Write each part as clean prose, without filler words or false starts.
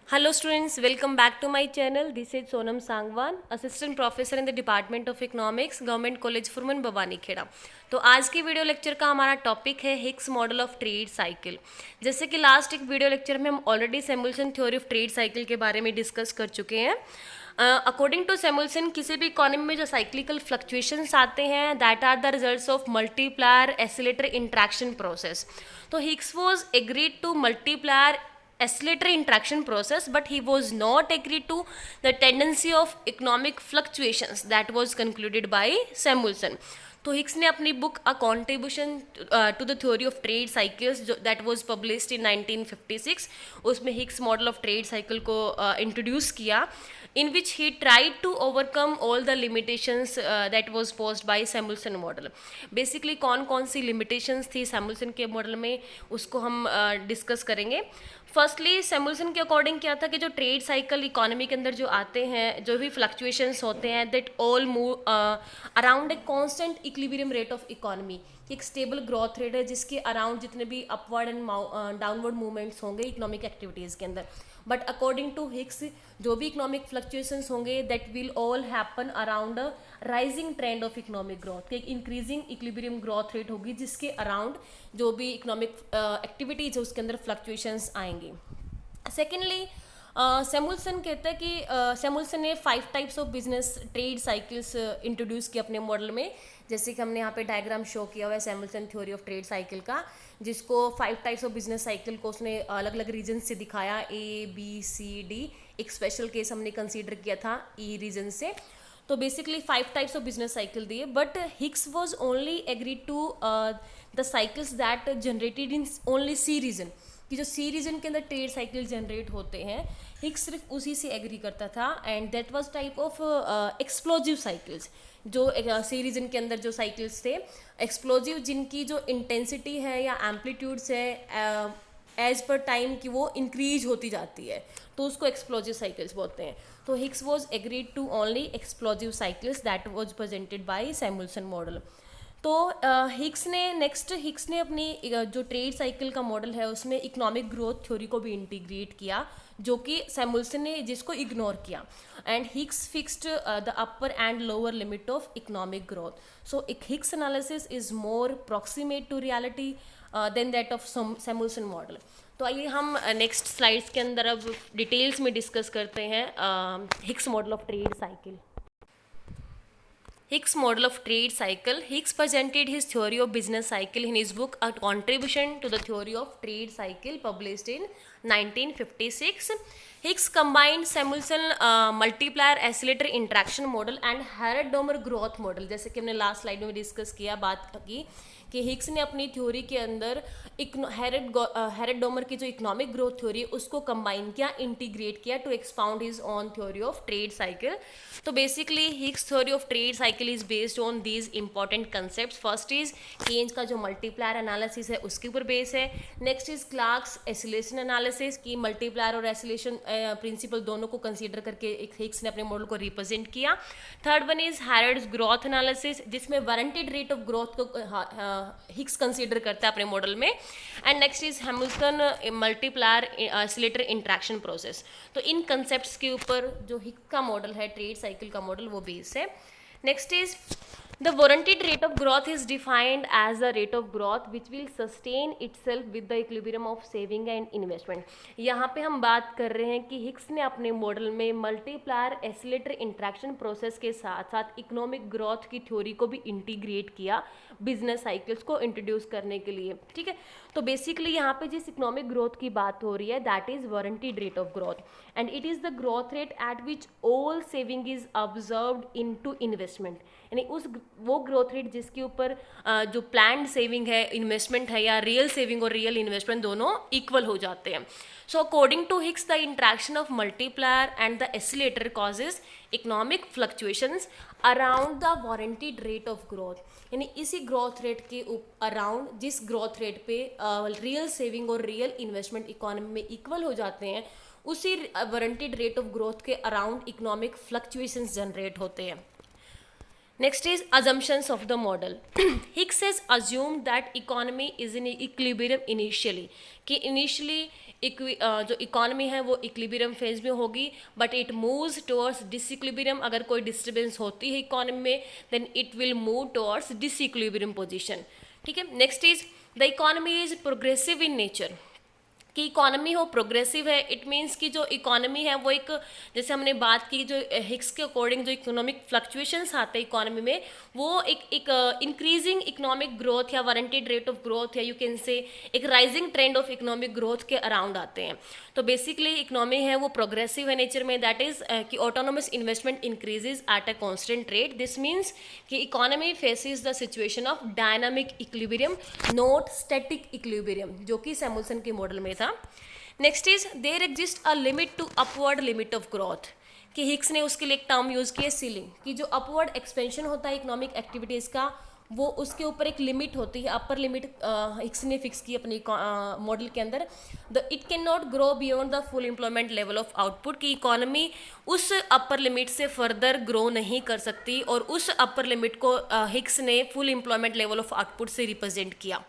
Hello students, welcome back to my channel. This is Sonam Sangwan, Assistant Professor in the Department of Economics, Government College फुरमन Bhavani Kheda. तो आज की video lecture का हमारा topic है Hicks model of trade cycle. जैसे कि last एक video lecture में हम already Samuelson theory of trade cycle के बारे में डिस्कस कर चुके हैं। अकॉर्डिंग टू सैमुअल्सन किसी भी इकोनॉमी में जो साइक्लिकल फ्लक्चुएशंस आते हैं that are the results of multiplier accelerator interaction process. तो Hicks was agreed to multiplier oscillatory interaction process, but he was not agreed to the tendency of economic fluctuations that was concluded by Samuelson. तो Hicks ने अपनी book a contribution to the theory of trade cycles जो that was published in 1956 उसमें Hicks model of trade cycle को introduce किया, in which he tried to overcome all the limitations that was posed by Samuelson model. Basically कौन कौन सी limitations थी Samuelson के model में उसको हम डिस्कस करेंगे। फर्स्टली सैमुअल्सन के अकॉर्डिंग क्या था कि जो ट्रेड साइकिल इकोनॉमी के अंदर जो आते हैं, जो भी फ्लक्चुएशंस होते हैं, that all move around a constant equilibrium rate of economy. एक स्टेबल ग्रोथ रेट है जिसके अराउंड जितने भी अपवर्ड एंड डाउनवर्ड मूवमेंट्स होंगे इकोनॉमिक एक्टिविटीज़ के अंदर। बट अकॉर्डिंग टू हिक्स जो भी इकोनॉमिक फ्लक्चुएशंस होंगे that will all happen around a rising trend of economic growth. एक इंक्रीजिंग इक्विलिब्रियम ग्रोथ रेट होगी जिसके अराउंड जो भी इकोनॉमिक एक्टिविटीज है उसके अंदर फ्लक्चुएशंस आएंगी। सेकेंडली सैमुअल्सन कहते हैं कि सैमुअल्सन ने 5 types of business trade cycles introduce किए अपने मॉडल में। जैसे कि हमने यहाँ पे डायग्राम शो किया हुआ है Samuelson theory of trade cycle का, जिसको 5 टाइप्स ऑफ बिजनेस साइकिल को उसने अलग अलग रीजन से दिखाया, A, B, C, D। एक स्पेशल केस हमने कंसीडर किया था ई रीजन से। तो basically 5 types of business cycle दिए, but Hicks was only agreed to the cycles that generated in only C region, कि जो सी रीजन के अंदर ट्रेड साइकिल जनरेट होते हैं हिक्स सिर्फ उसी से एग्री करता था। And that was type of explosive cycles. जो सी रीजन के अंदर जो साइकिल्स थे एक्सप्लोजिव, जिनकी जो इंटेंसिटी है या एम्पलीट्यूड्स है एज पर टाइम की वो इंक्रीज होती जाती है, तो उसको एक्सप्लोजिव साइकिल्स बोलते हैं। तो Hicks was agreed to only explosive cycles that was presented by Samuelson model. तो हिक्स ने अपनी जो ट्रेड साइकिल का मॉडल है उसमें इकोनॉमिक ग्रोथ थ्योरी को भी इंटीग्रेट किया, जो कि सैमुअल्सन ने जिसको इग्नोर किया। And Hicks fixed the upper and lower limit of economic growth. So Hicks analysis is more approximate to reality than that of Samuelson model. तो आइए हम नेक्स्ट स्लाइड्स के अंदर अब डिटेल्स में डिस्कस करते हैं Hicks model of trade cycle. Hicks model of trade cycle. Hicks presented his theory of business cycle in his book A Contribution to the Theory of Trade Cycle published in 1956. Hicks combined Samuelson multiplier oscillator interaction model and Harrod-Domer growth model। जैसे कि हमने last slide में discuss किया, बात की कि Hicks ने अपनी थ्योरी के अंदर हैरड-डोमर की जो इकोनॉमिक ग्रोथ थ्योरी है उसको कंबाइन किया, इंटीग्रेट किया to expound his own theory of trade cycle. तो basically Hicks theory of trade cycle is based on these important concept. First is Keynes का जो मल्टीप्लायर एनालिसिस है उसके ऊपर बेस है। Next is Clark's acceleration analysis की multiplier और acceleration principle दोनों को कंसीडर करके एक हिक्स ने अपने मॉडल को रिप्रेजेंट किया। Third one is Harrod's growth analysis, जिसमें वारंटेड रेट ऑफ ग्रोथ को हिक्स कंसीडर करता है अपने मॉडल में। And next is Hamilton multiplier oscillator interaction process. तो इन कंसेप्ट्स के ऊपर जो हिक्स का मॉडल है ट्रेड साइकिल का मॉडल वो बेस है। Next is the warranted rate of growth is defined as the rate of growth which will sustain itself with the equilibrium of saving and investment। यहाँ पे हम बात कर रहे हैं कि हिक्स ने अपने मॉडल में मल्टीप्लायर एसिलेटर इंट्रैक्शन प्रोसेस के साथ साथ इकोनॉमिक ग्रोथ की थ्योरी को भी इंटीग्रेट किया बिजनेस साइकिल्स को इंट्रोड्यूस करने के लिए। ठीक है, तो बेसिकली यहाँ पे जिस इकोनॉमिक ग्रोथ की बात हो रही है that is warranted rate of growth and it is the growth rate at which all saving is observed into investment. यानी वो ग्रोथ रेट जिसके ऊपर जो प्लान्ड सेविंग है, इन्वेस्टमेंट है, या रियल सेविंग और रियल इन्वेस्टमेंट दोनों इक्वल हो जाते हैं। So according to Hicks the interaction of multiplier and the accelerator causes economic fluctuations around the warranted rate of growth. यानी इसी ग्रोथ रेट के अराउंड जिस ग्रोथ रेट पे रियल सेविंग और रियल इन्वेस्टमेंट इकोनॉमी में इक्वल हो जाते हैं उसी वारंटेड रेट ऑफ ग्रोथ के अराउंड इकोनॉमिक फ्लक्चुएशंस जनरेट होते हैं। Next is assumptions of the model. Hicks has assumed that economy is in equilibrium initially, कि इनिशियली जो इकोनॉमी है वो इक्विलिब्रियम फेज में होगी, but it moves towards disequilibrium. अगर कोई डिस्टर्बेंस होती है इकोनॉमी में then it will move towards disequilibrium position. ठीक है. Next is the economy is progressive in nature, कि इकोनॉमी हो प्रोग्रेसिव है. इट मीन्स कि जो इकोनॉमी है वो एक, जैसे हमने बात की जो हिक्स के अकॉर्डिंग जो इकोनॉमिक फ्लक्चुएशंस आते हैं इकोनॉमी में, वो एक इंक्रीजिंग इकोनॉमिक ग्रोथ या वारंटेड रेट ऑफ ग्रोथ या यू कैन से एक rising trend of economic growth के अराउंड आते हैं. तो बेसिकली इकोनॉमी है वो प्रोग्रेसिव है नेचर में. दैट इज कि autonomous investment increases at a constant rate. This means कि economy faces the situation of dynamic equilibrium, not static equilibrium, जो कि सैमुअल्सन के मॉडल में था. Next is there exist a limit to upward limit of growth, कि Hicks ने उसके लिए एक टर्म यूज किया सीलिंग, कि जो अपवर्ड एक्सपेंशन होता है इकोनॉमिक एक्टिविटीज़ का वो उसके ऊपर एक लिमिट होती है, अपर लिमिट हिक्स ने फिक्स की अपनी मॉडल के अंदर. The it can not grow beyond the full employment level of output, की इकोनॉमी उस अपर लिमिट से फर्दर ग्रो नहीं कर सकती, और उस अपर लिमिट को हिक्स ने full employment level of output से रिप्रेजेंट किया.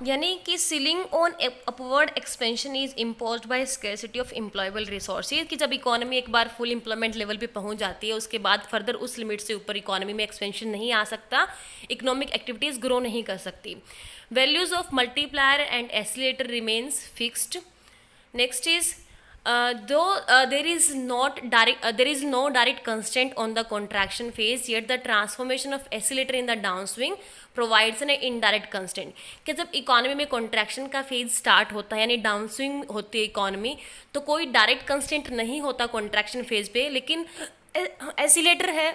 यानी कि ceiling on upward expansion is imposed by scarcity of employable resources, कि जब इकोनॉमी एक बार फुल एम्प्लॉयमेंट लेवल पे पहुंच जाती है उसके बाद फर्दर उस लिमिट से ऊपर इकोनॉमी में एक्सपेंशन नहीं आ सकता, इकोनॉमिक एक्टिविटीज़ ग्रो नहीं कर सकती. Values of multiplier and oscillator remains fixed. Next is there is no direct constraint on the contraction phase, yet the transformation of oscillator in the downswing provides an indirect constraint. कि जब economy में contraction का phase start होता है यानी डाउनस्विंग होती है economy, तो कोई डायरेक्ट कंस्टेंट नहीं होता कॉन्ट्रैक्शन फेज पे, लेकिन एसिलेटर है.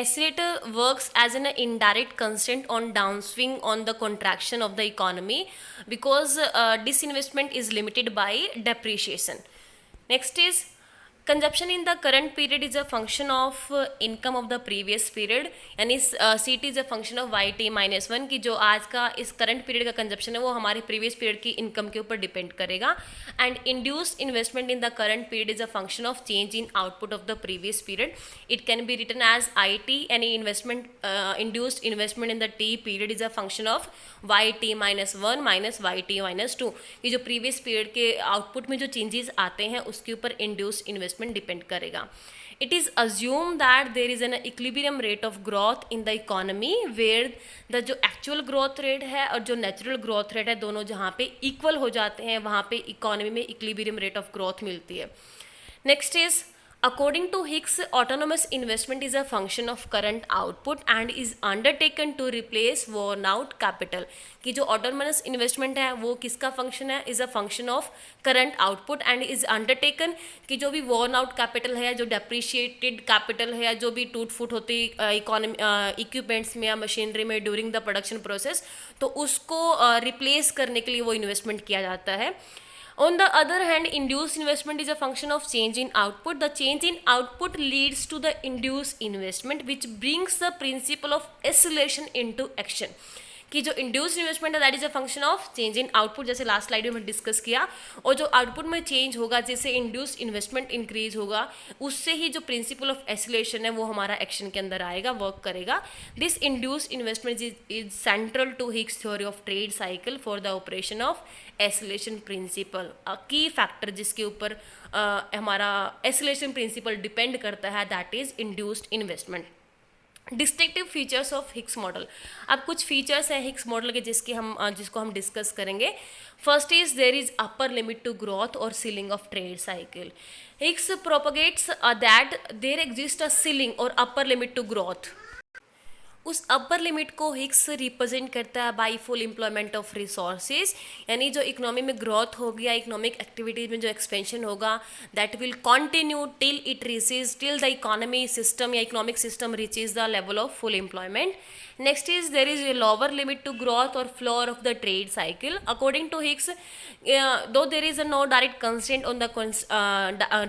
Oscillator works as an indirect constraint on downswing on the contraction of the economy because disinvestment is limited by depreciation. Next is consumption in the current period is a function of income of the previous period, यानी CT is a function of YT minus 1, कि जो आज का इस current period का consumption है वो हमारे प्रीवियस पीरियड की इनकम के ऊपर डिपेंड करेगा. And induced investment in the current period is a function of change in output of the previous period. It can be written as IT, यानी investment induced investment in the T period is a function of YT minus 1 minus YT minus 2. ये जो previous period के output में जो changes आते हैं उसके ऊपर इंड्यूस्ड इन्वेस्टमेंट डिपेंड करेगा. It is assumed that there is an equilibrium rate of growth in the economy where the जो actual growth rate है और जो natural growth rate है दोनों जहाँ पे equal हो जाते हैं वहाँ पे economy में equilibrium rate of growth मिलती है. Next is according to Hicks, autonomous investment is a function of current output and is undertaken to replace worn out capital. कि जो autonomous investment है वो किसका function है, is a function of current output and is undertaken, कि जो भी worn out capital है, जो depreciated capital है, जो भी टूट फूट होती equipments में या machinery में during the production process, तो उसको replace करने के लिए वो investment किया जाता है. On the other hand, induced investment is a function of change in output. The change in output leads to the induced investment, which brings the principle of acceleration into action. कि जो induced investment है that is a function of change in output, जैसे last slide में हमने discuss किया, और जो output में चेंज होगा जैसे इंड्यूस्ड इन्वेस्टमेंट इंक्रीज होगा उससे ही जो प्रिंसिपल ऑफ एसिलेशन है वो हमारा एक्शन के अंदर आएगा, वर्क करेगा. This induced investment is central to Hicks theory of trade cycle for the operation of acceleration principle. की फैक्टर जिसके ऊपर हमारा एसिलेशन प्रिंसिपल डिपेंड करता है that is induced investment. Distinctive features of Hicks model. अब कुछ features हैं Hicks model के जिसको हम डिस्कस करेंगे. First is there is upper limit to growth और ceiling of trade cycle. Hicks propagates that there exist a ceiling और upper limit to growth. उस अपर लिमिट को हिक्स रिप्रेजेंट करता है by full employment of resources, यानी जो economy में growth होगी या इकोनॉमिक एक्टिविटीज में जो एक्सपेंशन होगा that will continue till the economy system या economic system reaches the level of full employment. Next is there is a lower limit to growth or floor of the trade cycle. According to Hicks, though there is a no direct constraint on the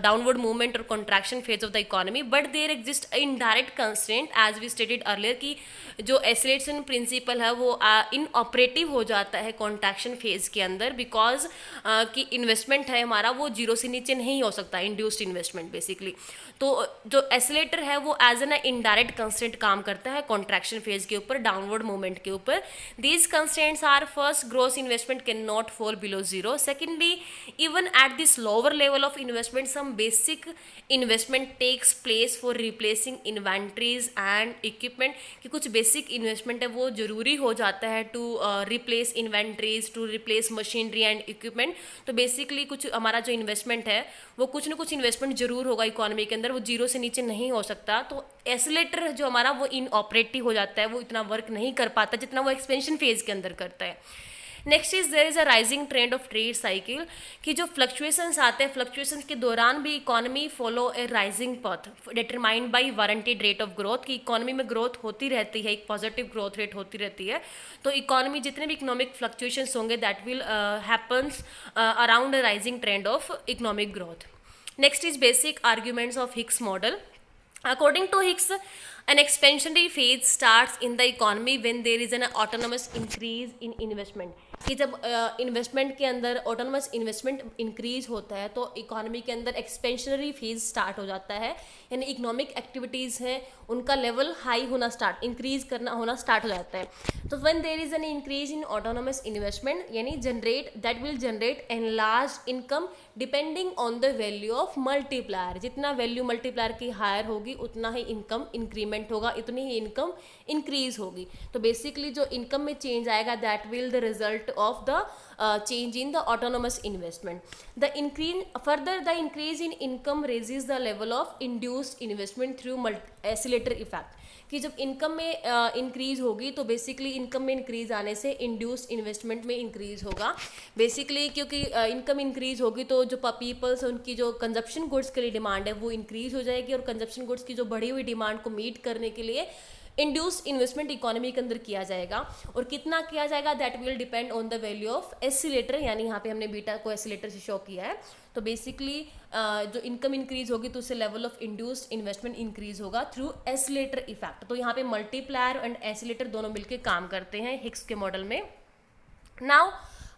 downward movement or contraction phase of the economy, but there exists a indirect constraint as we stated earlier कि जो acceleration principle है वो inoperative हो जाता है contraction phase के अंदर, because कि इन्वेस्टमेंट है हमारा वो जीरो से नीचे नहीं हो सकता, इंड्यूस्ड इन्वेस्टमेंट बेसिकली। तो जो एसिलेटर है वो एज एन इनडायरेक्ट कंस्टेंट काम करता है कॉन्ट्रैक्शन फेज के ऊपर, डाउनवर्ड मूवमेंट के ऊपर। These constants are first, gross investment can not fall below zero. Secondly, even at this lower level of investment some basic investment takes place for replacing inventories and equipment, कि कुछ basic investment है वो जरूरी हो जाता है to replace inventories, to replace machinery and equipment. तो basically कुछ हमारा जो इन्वेस्टमेंट है वो कुछ ना कुछ इन्वेस्टमेंट जरूर होगा इकोनॉमी के अंदर, वो जीरो से नीचे नहीं हो सकता। तो एसिलेटर जो हमारा वो इनऑपरेटिव हो जाता है, वो इतना वर्क नहीं कर पाता जितना वो एक्सपेंशन फेज के अंदर करता है। Next is there is a rising trend of trade cycle, कि जो फ्लक्चुएशंस आते हैं, फ्लक्चुएशंस के दौरान भी economy follow a rising path determined by warranted rate of growth, की इकोनॉमी में ग्रोथ होती रहती है, एक पॉजिटिव ग्रोथ रेट होती रहती है। तो इकोनॉमी जितने भी इकोनॉमिक फ्लक्चुएशंस होंगे that will happens around a rising trend of economic growth. Next is basic arguments of Hicks model. According to Hicks, an expansionary phase starts in the economy when there is an autonomous increase in investment. कि जब investment के अंदर autonomous investment increase होता है तो economy के अंदर expansionary phase start हो जाता है, यानी इकोनॉमिक एक्टिविटीज़ हैं उनका लेवल हाई होना इंक्रीज करना होना स्टार्ट हो जाता है। तो when there is an increase in autonomous investment, यानी that will generate enlarge income depending on the value of multiplier. जितना वैल्यू मल्टीप्लायर की हायर होगी उतना ही इनकम इंक्रीमेंट होगा, इतनी ही इनकम इंक्रीज होगी। तो बेसिकली जो इनकम में चेंज आएगा that will the result of the change in the autonomous investment. The increase in income raises the level of induced investment through oscillator effect, कि जब income में इंक्रीज होगी तो बेसिकली इनकम में increase आने से इंड्यूस्ड इन्वेस्टमेंट में increase होगा बेसिकली, क्योंकि इनकम इंक्रीज होगी तो जो पीपल्स उनकी जो कंजप्शन गुड्स के लिए डिमांड है वो इंक्रीज हो जाएगी, और कंजप्शन गुड्स की जो बढ़ी हुई डिमांड को मीट करने के लिए इंड्यूस्ड इन्वेस्टमेंट इकोनॉमी के अंदर किया जाएगा। और कितना किया जाएगा that will depend on the value of oscillator, यानी यहाँ पे हमने बीटा को एसिलेटर से शो किया है। तो बेसिकली जो इनकम इंक्रीज होगी तो उससे level of induced investment increase होगा थ्रू एसिलेटर इफेक्ट। तो यहाँ पे मल्टीप्लायर एंड एसिलेटर दोनों मिलकर काम करते हैं हिक्स के मॉडल में। Now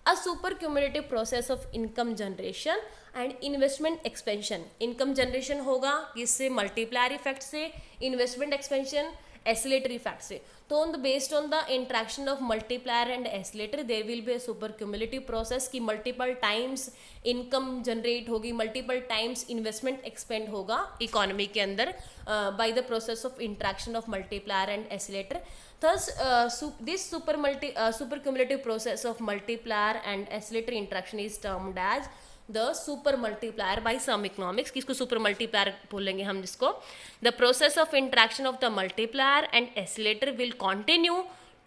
a super cumulative process of income generation and investment expansion. Income generation होगा किससे? मल्टीप्लायर इफेक्ट से, इन्वेस्टमेंट एक्सपेंशन oscillatory इफेक्ट से। तो based on the interaction of multiplier and accelerator there will be a super cumulative process, की multiple times income generate होगी, multiple times investment expand होगा economy के अंदर by the process of interaction of multiplier and accelerator. Thus, this super cumulative process of multiplier and oscillator interaction is termed as the super multiplier by some economics। किसको super multiplier बोलेंगे हम जिसको? The process of interaction of the multiplier and oscillator will continue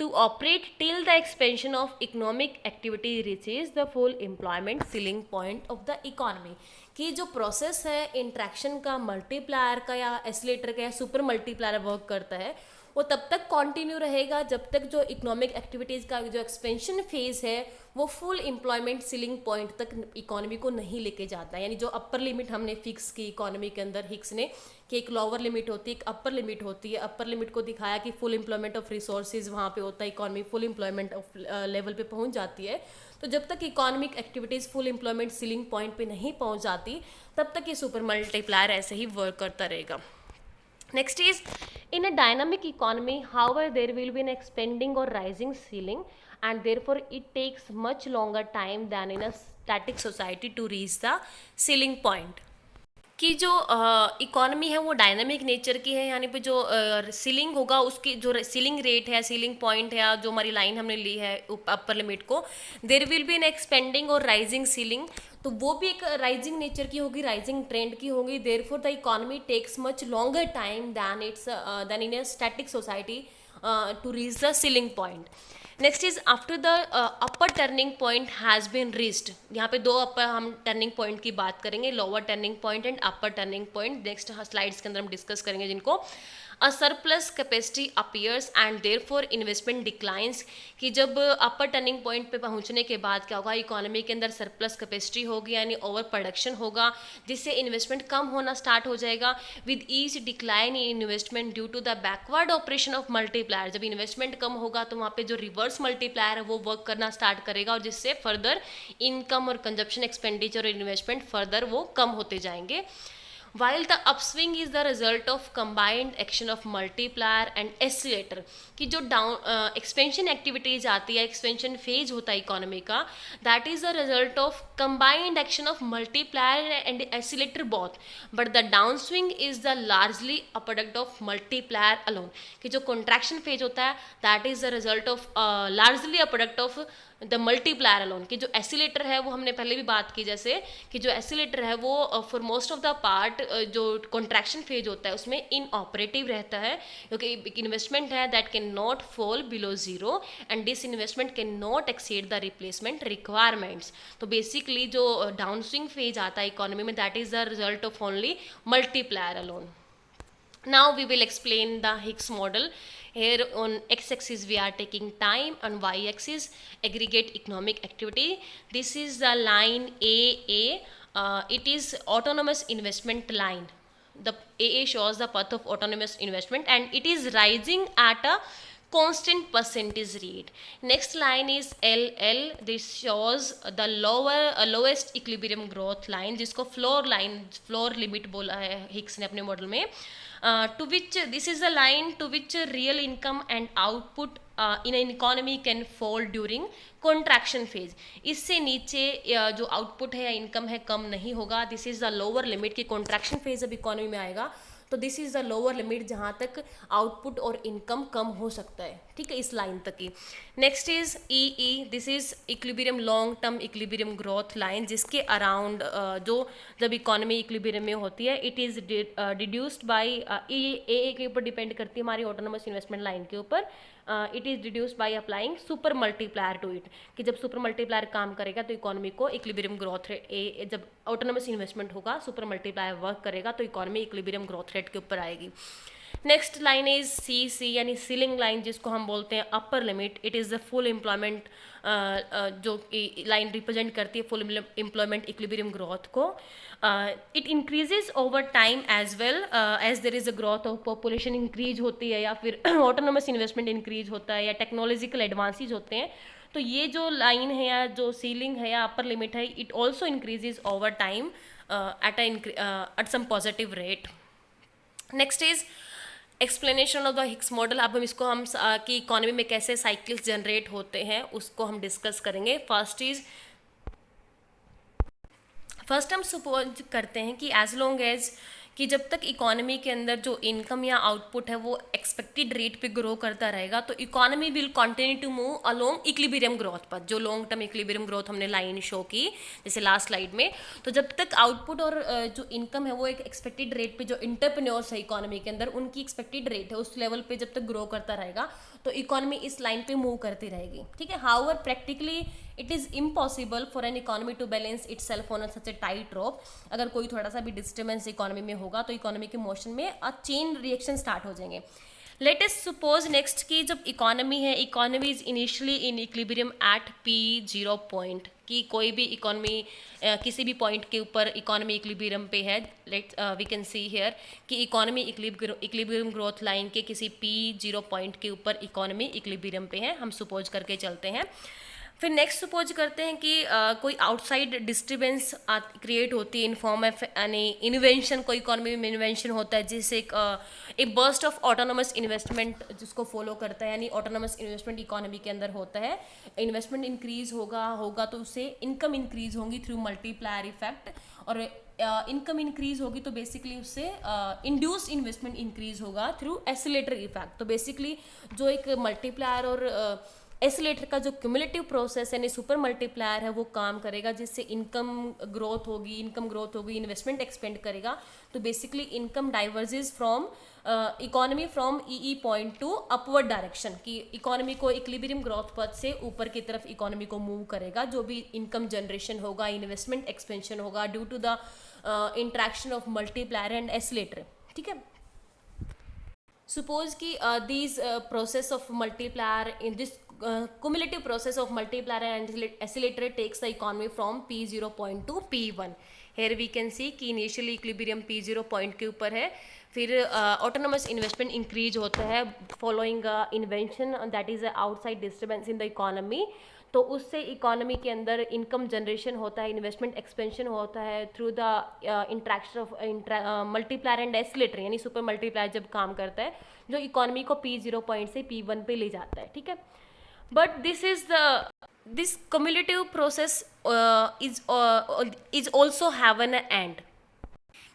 to operate till the expansion of economic activity reaches the full employment ceiling point of the economy। कि जो process है interaction का multiplier का या oscillator का या super multiplier work करता है वो तब तक कंटिन्यू रहेगा जब तक जो इकोनॉमिक एक्टिविटीज़ का जो एक्सपेंशन फेज है वो फुल एम्प्लॉयमेंट सीलिंग पॉइंट तक इकोनॉमी को नहीं लेके जाता है। यानी जो अपर लिमिट हमने फिक्स की इकोनॉमी के अंदर हिक्स ने कि एक लोअर लिमिट होती है, एक अपर लिमिट होती है। अपर लिमिट को दिखाया कि फुल एम्प्लॉयमेंट ऑफ रिसोर्सेज वहाँ पे होता है, economy full employment of level पे पहुँच जाती है। तो जब तक economic activities full employment ceiling point पे नहीं पहुँच जाती तब तक ये सुपर मल्टीप्लायर ऐसे ही वर्क करता रहेगा। Next is, in a dynamic economy, however, there will be an expanding or rising ceiling, and therefore it takes much longer time than in a static society to reach the ceiling point। कि जो economy है वो dynamic nature की है, यानी पे जो ceiling होगा उसकी जो सीलिंग रेट है, सीलिंग पॉइंट है, जो हमारी लाइन हमने ली है अपर लिमिट को, there will be an expanding और राइजिंग सीलिंग, तो वो भी एक राइजिंग नेचर की होगी, राइजिंग ट्रेंड की होगी। Therefore the economy takes much longer time than in a static society to reach the ceiling point. Next is after the upper turning point has been reached. यहाँ पे दो अपर हम turning point की बात करेंगे, lower turning point and upper turning point. Next slides के अंदर हम डिस्कस करेंगे जिनको। A surplus capacity appears and therefore investment declines, कि जब अपर टर्निंग पॉइंट पे पहुंचने के बाद क्या होगा, इकोनॉमी के अंदर सरप्लस कैपेसिटी होगी यानी ओवर प्रोडक्शन होगा, जिससे इन्वेस्टमेंट कम होना स्टार्ट हो जाएगा। With each decline in investment due to the backward operation of multiplier, जब इन्वेस्टमेंट कम होगा तो वहाँ पे जो रिवर्स मल्टीप्लायर है वो वर्क करना स्टार्ट करेगा और जिससे फर्दर इनकम और कंजप्शन एक्सपेंडिचर और इन्वेस्टमेंट फर्दर वो कम होते जाएंगे। While the upswing is the result of combined action of multiplier and accelerator, कि जो डाउन एक्सपेंशन एक्टिविटीज आती है, एक्सपेंशन फेज होता है इकोनॉमी का, that is the result of combined action of multiplier and accelerator both, but the downswing is the largely a product of multiplier alone, कि जो contraction phase होता है that is the result of largely a product of the multiplier alone, कि जो oscillator है वो हमने पहले भी बात की, जैसे कि जो एसिलेटर है वो for most of the part जो कॉन्ट्रैक्शन फेज होता है उसमें इनऑपरेटिव रहता है, क्योंकि इन्वेस्टमेंट है that can not fall below zero and this investment can not exceed the replacement requirements. तो बेसिकली जो डाउन स्विंग फेज आता है इकोनॉमी में that is the result of only multiplier alone. Now we will explain the Higgs model. Here on x-axis we are taking time, on y-axis aggregate economic activity. This is the line AA. It is autonomous investment line. The AA shows the path of autonomous investment and it is rising at a constant percentage rate. Next line is LL. This shows the lowest equilibrium growth line, जिसको floor limit बोला है Hicks ने अपने model में, to which this is the line to which real income and output in an economy can fall during contraction phase. इससे नीचे जो output है या इनकम है कम नहीं होगा, this is the lower limit, कि कॉन्ट्रैक्शन फेज जब इकोनॉमी में आएगा तो this is the lower limit जहाँ तक आउटपुट और इनकम कम हो सकता है, ठीक है, इस लाइन तक की। Next is E, this is equilibrium long term equilibrium growth line, जिसके अराउंड जो जब इकोनॉमी इक्विलिब्रियम में होती है इट इज डिड्यूस्ड बाय ए के ऊपर डिपेंड करती है हमारी ऑटोनोमस इन्वेस्टमेंट लाइन के ऊपर, it is deduced by applying super multiplier to it, कि जब सुपर मल्टीप्लायर काम करेगा तो इकोनॉमी को इक्विलिब्रियम ग्रोथ रेट, जब ऑटोनोमस इन्वेस्टमेंट होगा सुपर मल्टीप्लायर वर्क करेगा तो इकोनॉमी इक्विलिब्रियम ग्रोथ रेट के ऊपर आएगी। नेक्स्ट लाइन इज सी यानी सीलिंग लाइन, जिसको हम बोलते हैं upper limit. It is the full employment, जो लाइन रिप्रेजेंट करती है फुल एम्प्लॉयमेंट इक्विलिब्रियम ग्रोथ को। It increases over time as well as there is a growth of population increase होती है या फिर ऑटोनोमस इन्वेस्टमेंट इंक्रीज होता है या टेक्नोलॉजिकल एडवांसेज होते हैं, तो ये जो लाइन है या जो सीलिंग है या अपर लिमिट है it also increases over time at some positive rate. Next is explanation of the Hicks model. अब हम इसको कि इकोनॉमी में कैसे साइकिल्स जनरेट होते हैं उसको हम डिस्कस करेंगे। फर्स्ट हम सपोज करते हैं कि एज लॉन्ग एज कि जब तक इकोनॉमी के अंदर जो इनकम या आउटपुट है वो एक्सपेक्टेड रेट पे ग्रो करता रहेगा तो economy will continue to move along equilibrium growth पर, जो लॉन्ग टर्म इक्विलिब्रियम ग्रोथ हमने लाइन शो की जैसे लास्ट स्लाइड में। तो जब तक आउटपुट और जो इनकम है वो एक एक्सपेक्टेड रेट पे, जो इंटरप्रेन्योर्स है इकोनॉमी के अंदर उनकी एक्सपेक्टेड रेट है उस लेवल पे जब तक ग्रो करता रहेगा तो इकोनॉमी इस लाइन पे मूव करती रहेगी, ठीक है। However practically it is impossible for an economy to balance itself on such a tight rope. अगर कोई थोड़ा सा भी डिस्टर्बेंस इकोनॉमी में होगा तो इकोनॉमी के मोशन में अ चेन रिएक्शन स्टार्ट हो जाएंगे। लेट अस सपोज नेक्स्ट की जब इकोनॉमी है, economy is initially in equilibrium at P0 point, कि कोई भी इकोनॉमी किसी भी पॉइंट के ऊपर इकोनॉमी इक्विलिब्रियम पे है। Let we can see here कि इकोनॉमी इक्विलिब्रियम ग्रोथ लाइन के किसी P0 पॉइंट के ऊपर इकोनॉमी इक्विलिब्रियम पे है, हम सपोज करके चलते हैं। फिर नेक्स्ट सपोज करते हैं कि कोई आउटसाइड डिस्टर्बेंस क्रिएट होती है इन फॉर्म ऑफ यानी इन्वेंशन, कोई इकोनॉमी में इन्वेंशन होता है जिससे एक बर्स्ट ऑफ ऑटोनोमस इन्वेस्टमेंट जिसको फॉलो करता है, यानी ऑटोनोमस इन्वेस्टमेंट इकोनॉमी के अंदर होता है। इन्वेस्टमेंट इंक्रीज होगा तो उससे इनकम इंक्रीज होगी थ्रू मल्टीप्लायर इफेक्ट, और इनकम इंक्रीज होगी तो बेसिकली उससे इंड्यूस्ड इन्वेस्टमेंट इंक्रीज होगा थ्रू एसिलेटर इफेक्ट। तो बेसिकली जो एक मल्टीप्लायर और एसिलेटर का जो क्यूमुलेटिव प्रोसेस यानी सुपर मल्टीप्लायर है वो काम करेगा, जिससे इनकम ग्रोथ होगी, इन्वेस्टमेंट एक्सपेंड करेगा। तो basically income diverges from economy from E point two upward direction, कि इकोनॉमी को इक्विलिब्रियम ग्रोथ पथ से ऊपर की तरफ इकोनॉमी को मूव करेगा। जो भी इनकम जनरेशन होगा, इन्वेस्टमेंट एक्सपेंशन होगा due to the interaction of multiplier and accelerator, ठीक है। suppose कि these process of multiplier in this cumulative process of multiplier and accelerator takes the economy from P0 point to P1. here we can see कि initially equilibrium P0 point के ऊपर है, फिर autonomous investment increase होता है following invention that is outside disturbance in the economy. तो उससे economy के अंदर इनकम जनरेशन होता है, इन्वेस्टमेंट एक्सपेंशन होता है through the interaction of multiplier and escalator, यानी सुपर मल्टीप्लायर जब काम करता है जो इकोनॉमी को P0 पॉइंट से P1 पे ले जाता है, ठीक है. But this cumulative process is also have an end,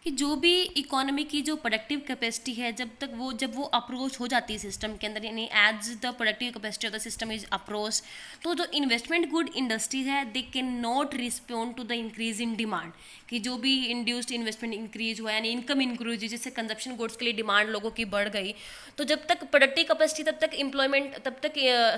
कि जो भी इकोनॉमी की जो प्रोडक्टिव कैपेसिटी है जब वो अप्रोच हो जाती है सिस्टम के अंदर, यानी as the productive capacity of the system is approach, तो जो इन्वेस्टमेंट गुड इंडस्ट्रीज है they can not respond to the increase in demand, कि जो भी इंड्यूस्ड इन्वेस्टमेंट इंक्रीज हुआ यानी इनकम इंक्रीज हुई जिससे कंजप्शन गुड्स के लिए डिमांड लोगों की बढ़ गई, तो जब तक प्रोडक्टिव कैपेसिटी तब तक एम्प्लॉयमेंट तब तक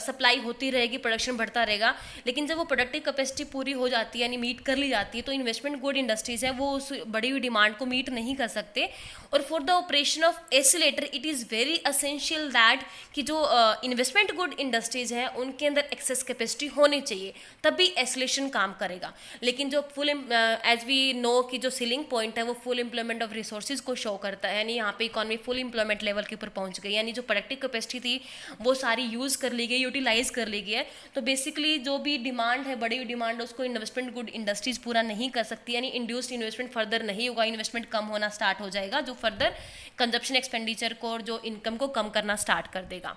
सप्लाई होती रहेगी, प्रोडक्शन बढ़ता रहेगा. लेकिन जब वो प्रोडक्टिव कैपेसिटी पूरी हो जाती है यानी मीट कर ली जाती है, तो इन्वेस्टमेंट गुड इंडस्ट्रीज है वो उस बढ़ी हुई डिमांड को मीट नहीं कर सकते. और for the operation of escalator it is very essential that कि जो इन्वेस्टमेंट गुड इंडस्ट्रीज है उनके अंदर एक्सेस कैपेसिटी होनी चाहिए, तभी एस्केलेशन काम करेगा. लेकिन जो फुल एज वी नो कि जो सीलिंग पॉइंट है वो फुल एम्प्लॉयमेंट ऑफ रिसोर्सेज को शो करता है, यानी यहाँ पे इकोनॉमी फुल एम्प्लॉयमेंट लेवल के ऊपर पहुँच गई, यानी जो प्रोडक्टिव कैपेसिटी थी वो सारी यूज़ कर ली गई, यूटिलाइज कर ली गई है. तो बेसिकली जो भी डिमांड है, बड़ी हुई डिमांड, उसको इन्वेस्टमेंट गुड इंडस्ट्रीज पूरा नहीं कर सकती, यानी इंड्यूस्ड इन्वेस्टमेंट फर्दर नहीं होगा, इन्वेस्टमेंट कम होना स्टार्ट हो जाएगा, जो फर्दर कंजप्शन एक्सपेंडिचर को और जो इनकम को कम करना स्टार्ट कर देगा.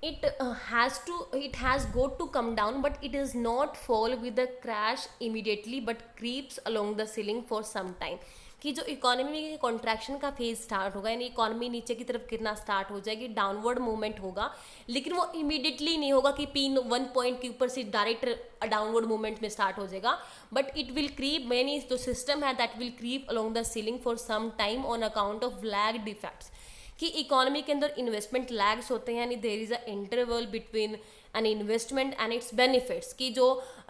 it has got to come down, but it does not fall with a crash immediately but creeps along the ceiling for some time. कि जो इकोनॉमी में कॉन्ट्रैक्शन का फेज स्टार्ट होगा, यानी इकोनॉमी नीचे की तरफ गिरना स्टार्ट हो जाएगी, डाउनवर्ड मूवमेंट होगा, लेकिन वो इमीडिएटली नहीं होगा कि P1 पॉइंट के ऊपर से डायरेक्ट डाउनवर्ड मूवमेंट में स्टार्ट हो जाएगा, बट इट विल क्रीप, यानी जो सिस्टम है that will creep along the ceiling for some time on account of lag defects. कि इकोनॉमी के अंदर इन्वेस्टमेंट लैग्स होते हैं, यानी there is a interval between an investment and its benefits, कि जो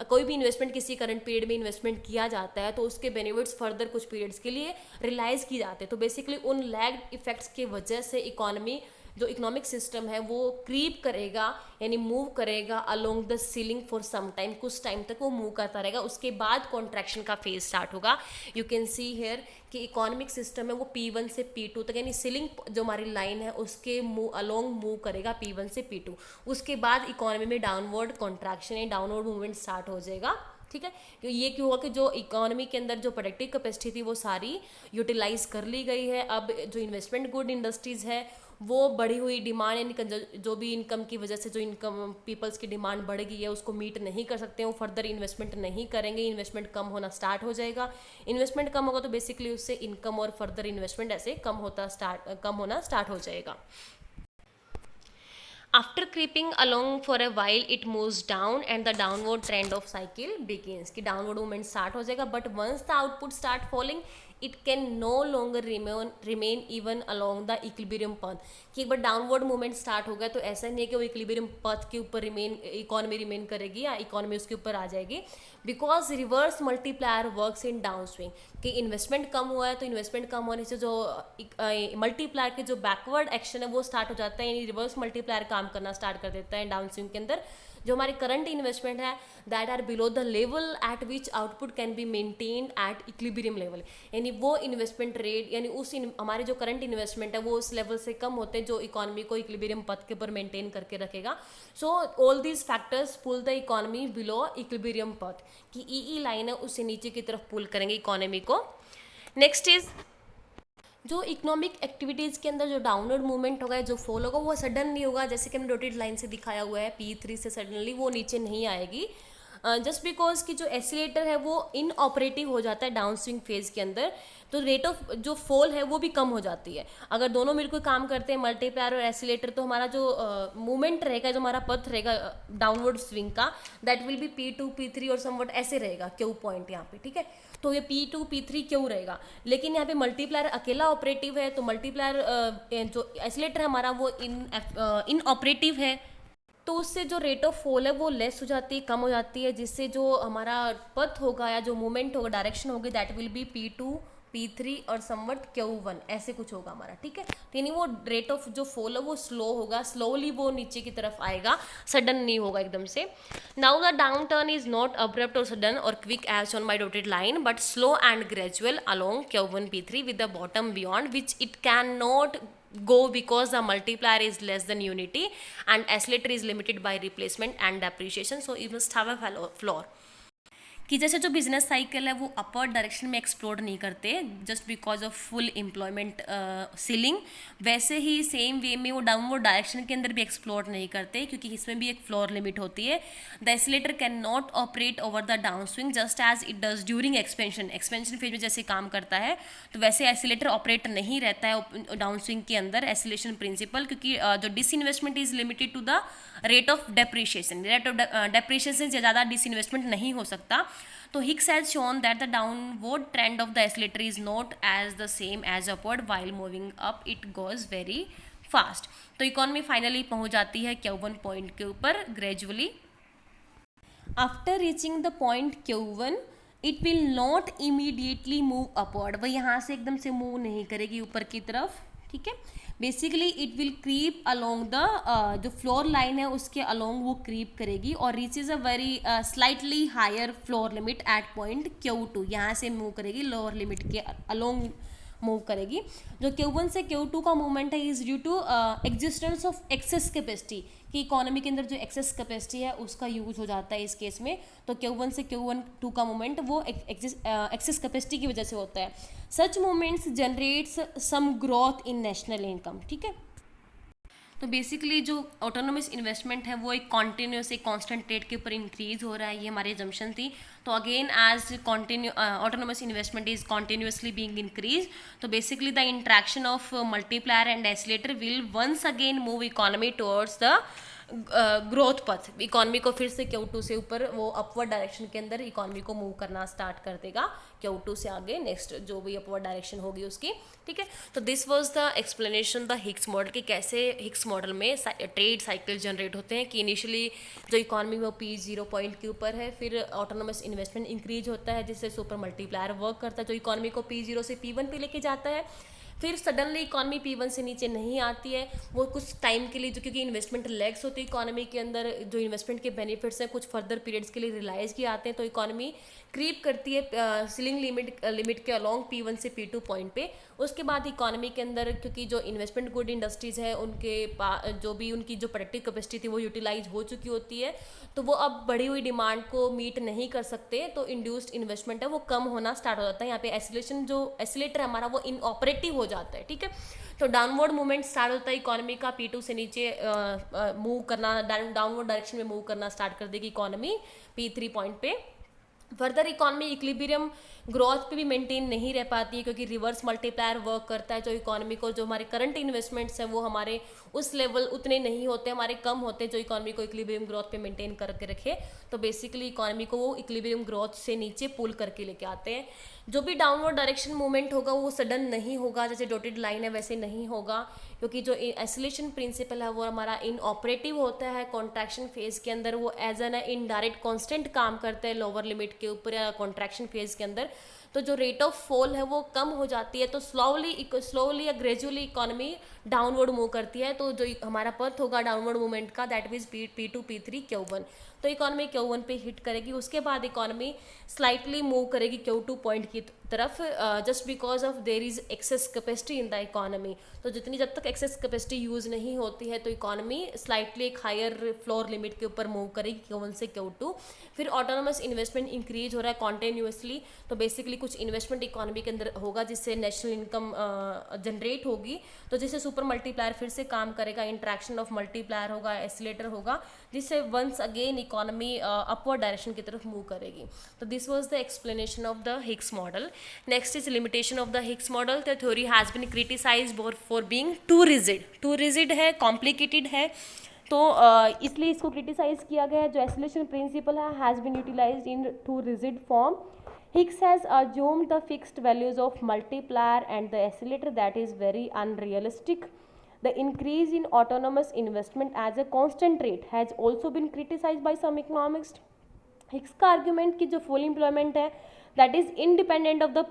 कोई भी इन्वेस्टमेंट किसी करंट पीरियड में इन्वेस्टमेंट किया जाता है तो उसके बेनिफिट्स फर्दर कुछ पीरियड्स के लिए रियलाइज़ किए जाते हैं. तो बेसिकली उन लैग इफेक्ट्स की वजह से इकोनॉमी जो इकोनॉमिक सिस्टम है वो क्रीप करेगा, यानी मूव करेगा along the ceiling for some time, कुछ टाइम तक वो मूव करता रहेगा, उसके बाद कॉन्ट्रैक्शन का फेज स्टार्ट होगा. यू कैन सी हेयर कि इकोनॉमिक सिस्टम है वो P1 से P2 तक, यानी सीलिंग जो हमारी लाइन है उसके अलोंग मूव करेगा P1 से P2, उसके बाद इकोनॉमी में डाउनवर्ड कॉन्ट्रैक्शन या डाउनवर्ड मूवमेंट स्टार्ट हो जाएगा. ठीक है, ये क्यों हुआ कि जो इकोनॉमी के अंदर जो प्रोडक्टिव कैपेसिटी थी वो सारी यूटिलाइज कर ली गई है. अब जो इन्वेस्टमेंट गुड इंडस्ट्रीज है वो बढ़ी हुई डिमांड, यानी जो भी इनकम की वजह से जो इनकम पीपल्स की डिमांड बढ़ गई है उसको मीट नहीं कर सकते, वो फर्दर इन्वेस्टमेंट नहीं करेंगे, इन्वेस्टमेंट कम होना स्टार्ट हो जाएगा. इन्वेस्टमेंट कम होगा तो बेसिकली उससे इनकम और फर्दर इन्वेस्टमेंट ऐसे कम होना स्टार्ट हो जाएगा. After creeping along for a while, it moves down and the downward trend of cycle begins. कि downward movement start हो जाएगा, but once the output start falling, it can no longer remain even along the equilibrium path. कि एक बार downward movement start हो गया तो ऐसा नहीं है कि वो इक्विलिब्रियम पथ के ऊपर इकोनॉमी रिमेन करेगी या इकोनॉमी उसके ऊपर आ जाएगी, because reverse multiplier works in down swing. कि इन्वेस्टमेंट कम हुआ है तो इन्वेस्टमेंट कम होने से जो मल्टीप्लायर के जो बैकवर्ड एक्शन है वो स्टार्ट हो जाता है, यानी रिवर्स मल्टीप्लायर काम करना स्टार्ट कर देता है डाउन स्विंग के अंदर. जो हमारी करंट इन्वेस्टमेंट है that are below the level at which output can be maintained at equilibrium level, यानी वो इन्वेस्टमेंट रेट, यानी हमारे जो करंट इन्वेस्टमेंट है वो उस लेवल से कम होते हैं जो इकोनॉमी को इक्विलिब्रियम पथ के ऊपर मेंटेन करके रखेगा. So all these factors pull the economy below equilibrium path, की ई लाइन है उससे नीचे की तरफ पुल करेंगे इकोनॉमी को. नेक्स्ट इज जो इकोनॉमिक एक्टिविटीज़ के अंदर जो डाउनवर्ड मूवमेंट होगा, जो फॉल होगा वो सडन नहीं होगा, जैसे कि हमने डॉटेड लाइन से दिखाया हुआ है P3 से सडनली वो नीचे नहीं आएगी, जस्ट बिकॉज कि जो एसिलेटर है वो इनऑपरेटिव हो जाता है डाउन स्विंग फेज के अंदर, तो रेट ऑफ जो फॉल है वो भी कम हो जाती है. अगर दोनों मिलकर काम करते हैं मल्टीप्लायर और एसिलेटर, तो हमारा जो मूवमेंट रहेगा, जो हमारा पथ रहेगा डाउनवर्ड स्विंग का, that will be P2 P3 और समवट ऐसे रहेगा क्यू पॉइंट यहाँ पे. ठीक है, तो ये P2 P3 क्यों रहेगा, लेकिन यहाँ पे मल्टीप्लायर अकेला ऑपरेटिव है, तो मल्टीप्लायर जो एसिलेटर है हमारा वो इनऑपरेटिव है, तो उससे जो रेट ऑफ फॉल है वो लेस हो जाती है, कम हो जाती है, जिससे जो हमारा पथ होगा या जो मूवमेंट होगा, डायरेक्शन होगी, that will be P2 P3 और समवट Q1 ऐसे कुछ होगा हमारा, ठीक है। तो यानी वो रेट ऑफ जो फॉल है वो स्लो होगा, स्लोली वो नीचे की तरफ आएगा, सडन नहीं होगा एकदम से। Now the down turn is not abrupt और सडन और quick as on my dotted line but slow and gradual along Q1 P3 with the bottom beyond which it cannot go because the multiplier is less than unity and oscillator is limited by replacement and depreciation, so you must have a floor। कि जैसे जो business cycle है वो upward direction में explore नहीं करते just because of full employment ceiling, वैसे ही same way में वो डाउनवर्ड डायरेक्शन के अंदर भी एक्सप्लोर नहीं करते क्योंकि इसमें भी एक फ्लोर लिमिट होती है। The accelerator can not operate over the down swing just as it does during expansion, expansion phase में जैसे काम करता है तो वैसे एसिलेटर ऑपरेट नहीं रहता है डाउन स्विंग के अंदर, एसिलेशन प्रिंसिपल, क्योंकि जो disinvestment is limited to the rate of depreciation, rate of depreciation से ज़्यादा डिसइन्वेस्टमेंट नहीं हो सकता। तो Hicks has shown that the downward trend of the accelerator is not as the same as upward, while moving up it goes very fast. तो इकोनॉमी finally पहुंच जाती है Q1 पॉइंट के ऊपर gradually. After reaching the point Q1 it will not immediately move upward, वह यहाँ से एकदम से मूव नहीं करेगी ऊपर की तरफ, ठीक है। Basically it will creep along the जो फ्लोर लाइन है उसके अलोंग वो क्रीप करेगी और reaches a very slightly higher floor limit at point Q2, यहाँ से मूव करेगी लोअर लिमिट के अलोंग मूव करेगी। जो Q1 से Q2 का मूवमेंट है is due to existence of excess capacity, कि इकोनॉमी के अंदर जो एक्सेस कैपेसिटी है उसका यूज हो जाता है इस केस में। तो Q1 से Q2 का मूवमेंट वो एक्सेस कैपेसिटी की वजह से होता है। Such movements generates some growth in national income, ठीक है। तो बेसिकली जो ऑटोनोमस इन्वेस्टमेंट है वो एक कॉन्टिन्यूस एक कांस्टेंट रेट के ऊपर इंक्रीज हो रहा है, ये हमारी एजम्पशन थी। तो again as autonomous investment is continuously being increase, तो basically the interaction of multiplier and accelerator will once again move economy towards the growth path, economy को फिर से Q2 से ऊपर वो अपवर्ड डायरेक्शन के अंदर इकॉनमी को मूव करना स्टार्ट कर देगा, Q2 से आगे नेक्स्ट जो भी अपवर्ड डायरेक्शन होगी उसकी, ठीक है। तो this was the explanation the Hicks model कि कैसे हिक्स मॉडल में ट्रेड साइकिल जनरेट होते हैं, कि इनिशियली जो इकॉनमी वो P0 पॉइंट के ऊपर है, फिर ऑटोनोमस इन्वेस्टमेंट इंक्रीज होता है जिससे सुपर मल्टीप्लायर वर्क करता है जो इकॉनमी को P0 से P1 पे लेके जाता है। फिर सडनली इकॉनमी P1 से नीचे नहीं आती है, वो कुछ टाइम के लिए, जो क्योंकि इन्वेस्टमेंट लैग्स होती है इकॉनमी के अंदर, जो इन्वेस्टमेंट के बेनिफिट्स हैं कुछ फर्दर पीरियड्स के लिए रियलाइज किए आते हैं, तो इकॉनमी क्रीप करती है सीलिंग लिमिट के अलॉन्ग P1 से P2 पॉइंट पे। उसके बाद इकॉनमी के अंदर क्योंकि जो इन्वेस्टमेंट गुड इंडस्ट्रीज़ है उनके जो भी उनकी जो प्रोडक्टिव कैपेसिटी थी वो यूटिलाइज हो चुकी होती है, तो वो अब बढ़ी हुई डिमांड को मीट नहीं कर सकते, तो इंड्यूस्ड इन्वेस्टमेंट है वो कम होना स्टार्ट हो जाता है। यहाँ पे एसिलेशन जो एसिलेटर हमारा वो इनऑपरेटिव हो जाता है, ठीक है। तो डाउनवर्ड मूवमेंट स्टार्ट होता है इकोनॉमी का, P2 से नीचे मूव करना, डाउनवर्ड डायरेक्शन में मूव करना स्टार्ट कर देगी इकोनॉमी P3 पॉइंट पे। फर्दर इकॉनमी इक्विलिब्रियम ग्रोथ पे भी मेंटेन नहीं रह पाती है क्योंकि रिवर्स मल्टीप्लायर वर्क करता है, जो इकॉनमी को जो हमारे करंट इन्वेस्टमेंट्स हैं वो हमारे उस लेवल उतने नहीं होते, हमारे कम होते जो इकॉनमी को इक्विलिब्रियम ग्रोथ पे मेंटेन करके रखे। तो बेसिकली इकॉनमी को वो इक्विलिब्रियम ग्रोथ से नीचे पुल करके लेके आते हैं। जो भी डाउनवर्ड डायरेक्शन मूवमेंट होगा वो सडन नहीं होगा, जैसे डॉटेड लाइन है वैसे नहीं होगा, क्योंकि जो एसिलेशन प्रिंसिपल है वो हमारा इनऑपरेटिव होता है कॉन्ट्रैक्शन फेज के अंदर, वो एज एन इनडायरेक्ट कांस्टेंट काम करता है लोअर लिमिट के ऊपर या कॉन्ट्रैक्शन फेज के अंदर। तो जो रेट ऑफ फॉल है वो कम हो जाती है, तो स्लोली या ग्रेजुअली इकॉनमी डाउनवर्ड मूव करती है। तो जो हमारा पथ होगा डाउनवर्ड मूवमेंट का दैट मीज P2 P3 Q1, तो इकॉनमी Q1 पे हिट करेगी, उसके बाद इकॉनमी स्लाइटली मूव करेगी Q2 पॉइंट की तरफ, just because of their is access capacity in the economy. तो जितनी जब तक एक्सेस कैपेसिटी यूज़ नहीं होती है तो इकॉनमी स्लाइटली एक हायर फ्लोर लिमिट के ऊपर मूव करेगी Q1 से Q2। फिर ऑटोनोमस इन्वेस्टमेंट इंक्रीज हो रहा है कॉन्टिन्यूसली, तो बेसिकली कुछ इन्वेस्टमेंट इकॉनमी के अंदर होगा जिससे नेशनल इनकम जनरेट होगी, तो जिससे सुपर मल्टीप्लायर फिर से काम करेगा, इंट्रैक्शन ऑफ मल्टीप्लायर होगा, एसिलेटर होगा, जिससे once again economy upward direction की तरफ मूव करेगी। तो this was the explanation of the Hicks model. Next is limitation of the Hicks model. The theory has been criticised for being too rigid है, complicated है, तो इसलिए इसको criticise किया गया है। जो एसिलेशन प्रिंसिपल है has been utilised in too rigid form. Higgs has assumed the fixed values of multiplier and the oscillator, that is very unrealistic. The increase in autonomous investment as a constant rate has also been criticized by some economists. Hicks का argument की जो full employment है that is independent of the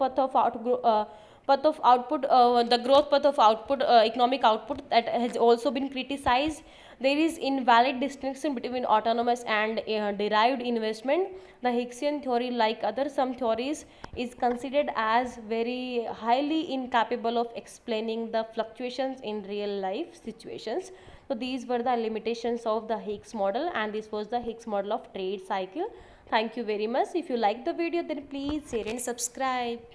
path of output, the growth path of output, economic output, that has also been criticized. There is invalid distinction between autonomous and derived investment. The Hicksian theory, like other some theories, is considered as very highly incapable of explaining the fluctuations in real life situations. So these were the limitations of the Hicks model, and this was the Hicks model of trade cycle. Thank you very much. If you like the video, then please share and subscribe.